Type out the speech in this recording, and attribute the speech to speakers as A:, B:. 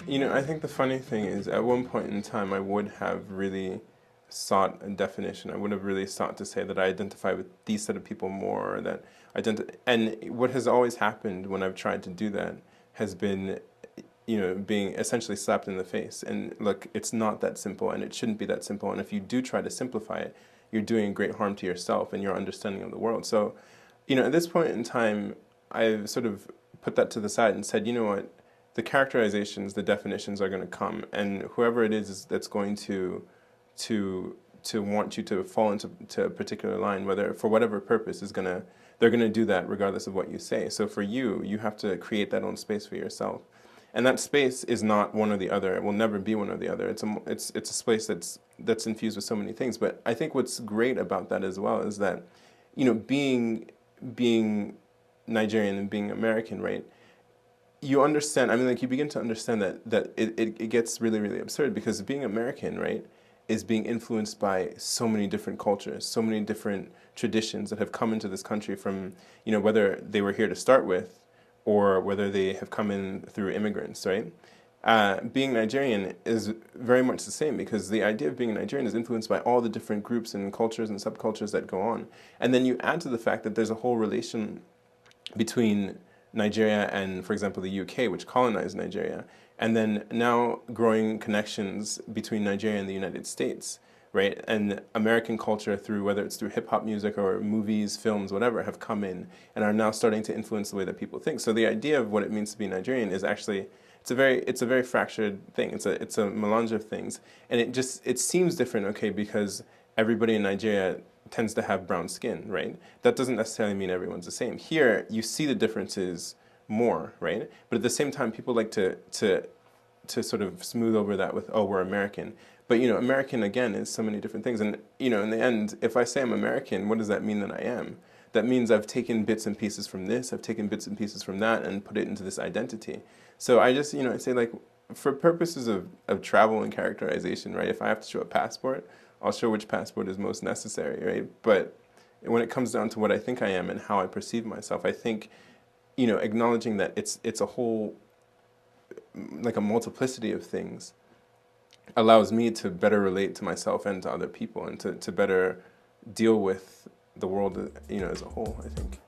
A: You know, I think the funny thing is, at one point in time, I would have really sought a definition. I would have really sought to say that I identify with these set of people more, or that and what has always happened when I've tried to do that has been, you know, being essentially slapped in the face. And look, it's not that simple, and it shouldn't be that simple. And if you do try to simplify it, you're doing great harm to yourself and your understanding of the world. So, you know, at this point in time, I've sort of put that to the side and said, you know what, the characterizations, the definitions are going to come, and whoever it is that's going to want you to fall into a particular line, whether for whatever purpose, they're gonna do that regardless of what you say. So for you, you have to create that own space for yourself, and that space is not one or the other. It will never be one or the other. It's a space that's infused with so many things. But I think what's great about that as well is that, you know, being Nigerian and being American, right? You understand, I mean, like, you begin to understand that it gets really, really absurd, because being American, right, is being influenced by so many different cultures, so many different traditions that have come into this country from, you know, whether they were here to start with or whether they have come in through immigrants, right? Being Nigerian is very much the same, because the idea of being a Nigerian is influenced by all the different groups and cultures and subcultures that go on. And then you add to the fact that there's a whole relation between Nigeria and, for example, the UK, which colonized Nigeria, and then now growing connections between Nigeria and the United States, right? And American culture, through whether it's through hip hop music or movies, films, whatever, have come in and are now starting to influence the way that people think. So the idea of what it means to be Nigerian is actually, it's a very fractured thing. It's a melange of things, and it seems different, okay, because everybody in Nigeria tends to have brown skin, right? That doesn't necessarily mean everyone's the same. Here, you see the differences more, right? But at the same time, people like to sort of smooth over that with, oh, we're American. But, you know, American, again, is so many different things. And, you know, in the end, if I say I'm American, what does that mean that I am? That means I've taken bits and pieces from this, I've taken bits and pieces from that, and put it into this identity. So I just, you know, I say, like, for purposes of travel and characterization, right, if I have to show a passport, I'll show which passport is most necessary, right? But when it comes down to what I think I am and how I perceive myself, I think, you know, acknowledging that it's a whole, like a multiplicity of things, allows me to better relate to myself and to other people, and to better deal with the world, you know, as a whole, I think.